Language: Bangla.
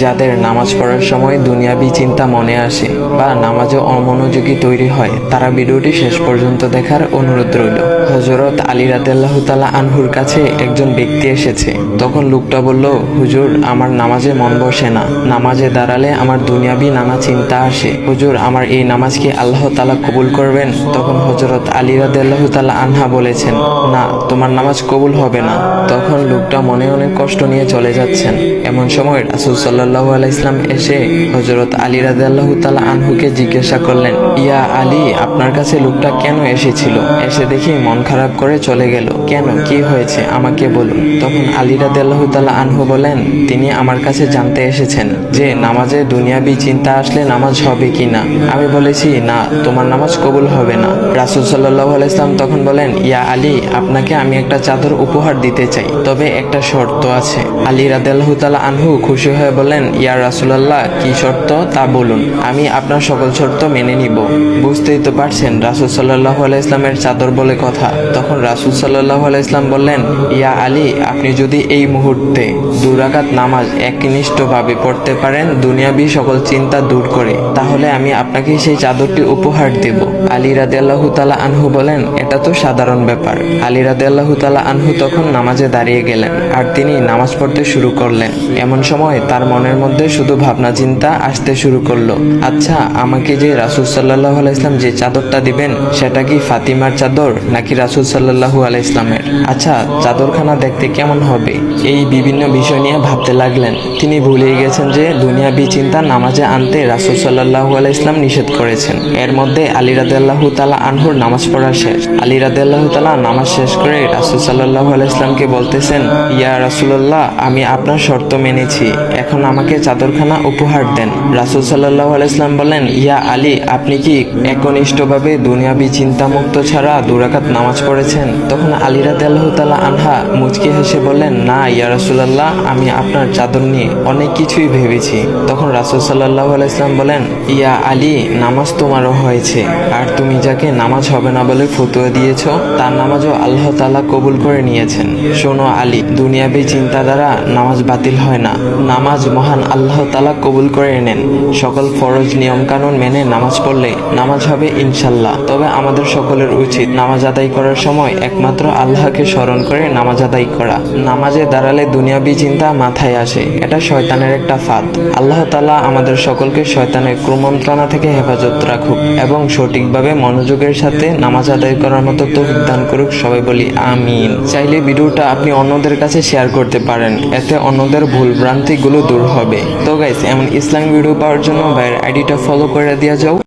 যাদের নামাজ পড়ার সময় দুনিয়াবি চিন্তা মনে আসে বা নামাজে অমনোযোগী তৈরি হয়, তারা ভিডিওটি শেষ পর্যন্ত দেখার অনুরোধ রইল। হযরত আলী রাদিয়াল্লাহু তাআলা আনহুর কাছে একজন ব্যক্তি এসেছে। তখন লোকটা বলল, হুজুর, আমার নামাজে মন বসে না। নামাজে দাঁড়ালে আমার দুনিয়াবি নানা চিন্তা আসে। হুজুর, আমার এই নামাজ কি আল্লাহ তাআলা কবুল করবেন? তখন হযরত আলী রাদিয়াল্লাহু তাআলা আনহা বলেছেন, না, তোমার নামাজ কবুল হবে না। তখন লোকটা মনে অনেক কষ্ট নিয়ে চলে যাচ্ছেন। এমন সময় রাসূল সাল্লাল্লাহু আলাইহি ওয়াসাল্লাম এসে হযরত আলী রাদিয়াল্লাহু তাআলা আনহুকে জিজ্ঞাসা করলেন, ইয়া আলী, আপনার কাছে লোকটা কেন এসেছিল? এসে দেখি মন খারাপ করে চলে গেল। কেন, কি হয়েছে, আমাকে বলুন। তখন আলী রাদিয়াল্লাহু তাআলা আনহু বলেন, তিনি আমার কাছে জানতে এসেছেন যে নামাজে দুনিয়াবি চিন্তা আসলে নামাজ হবে কিনা। আমি বলেছি, না, তোমার নামাজ কবুল হবে না। রাসূল সাল্লাল্লাহু আলাইহি ওয়াসাল্লাম তখন বলেন, ইয়া আলী, আপনাকে আমি একটা চাদর উপহার দিতে চাই, তবে একটা শর্ত আছে। আলী রাদিয়াল্লাহু তাআলা আনহু খুশি হয়ে বলেন, ইয়া রাসূলুল্লাহ, কি শর্ত তা বলুন, আমি আপনার সকল শর্ত মেনে নিব। বুঝতেই তো পারছেন রাসূল সাল্লাল্লাহু আলাইহি ওয়াসাল্লামের চাদর বলে কথা। তখন রাসূল সাল্লাল্লাহু আলাইহি ওয়াসাল্লাম বললেন, ইয়া আলী, আপনি যদি এই মুহূর্তে 2 রাকাত নামাজ একনিষ্ঠভাবে পড়তে পারেন দুনিয়াবি সকল চিন্তা দূর করে, তাহলে আমি আপনাকে সেই চাদরটি উপহার দেব। আলী রাদিয়াল্লাহু তাআলা আনহু বলেন, এটা তো সাধারণ ব্যাপার। আলী রাদিয়াল্লাহু তাআলা আনহু তখন নামাজে দাঁড়িয়ে গেলেন আর তিনি নামাজ পড়তে শুরু করলেন। এমন সময় তার মনের মধ্যে শুধু ভাবনা চিন্তা আসতে শুরু করলো, আচ্ছা, আমাকে যে রাসূল সাল্লাল্লাহু আলাইহি ওয়াসাল্লাম যে চাদরটা দিবেন, সেটা কি ফাতিমার চাদর নাকি রাসূল সাল্লাল্লাহু আলাইহি ওয়াসাল্লামের? আচ্ছা, চাদরখানা দেখতে কেমন হবে? এই বিভিন্ন বিষয় নিয়ে ভাবতে লাগলেন। তিনি ভুলেই গেছেন যে দুনিয়াবি চিন্তা নামাজে আনতে রাসূল সাল্লাল্লাহু আলাইহি ওয়াসাল্লাম নিষেধ করেছেন। এর মধ্যে আলী রাদিয়াল্লাহু তাআলা আনহুর নামাজ পড়া শেষ। আলী রাদিয়াল্লাহু তাআলা নামাজ শেষ করে রাসূল সাল্লাল্লাহু আলাইহি ওয়াসাল্লামকে বলতেছেন, ইয়া রাসূলুল্লাহ, আমি আপনার শর্ত মেনেছি, এখন আমাকে চাদরখানা উপহার দেন। রাসূল সাল্লাল্লাহু আলাইহি ওয়াসাল্লাম বলেন, ইয়া আলী, আপনি কি একনিষ্ঠভাবে দুনিয়াবি চিন্তামুক্ত ছাড়া 2 রাকাত নামাজ পড়েছেন? তখন আলী রাদিয়াল্লাহু তাআলা আনহা মুচকি হেসে বললেন, না ইয়া রাসূলুল্লাহ, আমি আপনার চাদর নিয়ে অনেক কিছুই ভেবেছি। তখন রাসূল সাল্লাল্লাহু আলাইহি ওয়াসাল্লাম বলেন, ইয়া আলী, নামাজ তোমারও হয়েছে, আর তুমি যাকে নামাজ হবে না বলে ফতোয়া দিয়েছো, তার নামাজও আল্লাহ তাআলা কবুল করে নিয়েছেন। শোনো আলী, দুনিয়াবি চিন্তা দ্বারা নামাজ বাতিল হয় না, নামাজ মহান আল্লাহ তাআলা কবুল করে নেন। সকল ফরজ নিয়ম কানুন মেনে নামাজ পড়লে নামাজ হবে ইনশাল্লাহ। তবে আমাদের সকলের উচিত নামাজ আদায় করার সময় একমাত্র আল্লাহকে স্মরণ করে নামাজ আদায় করা। নামাজে দাঁড়ালে দুনিয়াবি চিন্তা মাথায় আসে, এটা শয়তানের একটা ফাঁদ। আল্লাহ তাআলা আমাদের সকলকে শয়তানের কুমন্ত্রণা থেকে হেফাজত রাখুক এবং সঠিকভাবে মনোযোগের সাথে নামাজ আদায় করার মতো তৌফিক দান করুক। সবাই বলি আমিন। চাইলে ভিডিওটা আপনি অন্যদের কাছে শেয়ার করতে পারেন, এতে অন্যদের ভুল ভ্রান্তিগুলো দূর হবে। তো গাইস, এমন ইসলামিক ভিডিও পাওয়ার জন্য ভাইয়ের আইডিটা ফলো করে দিয়ে যাও।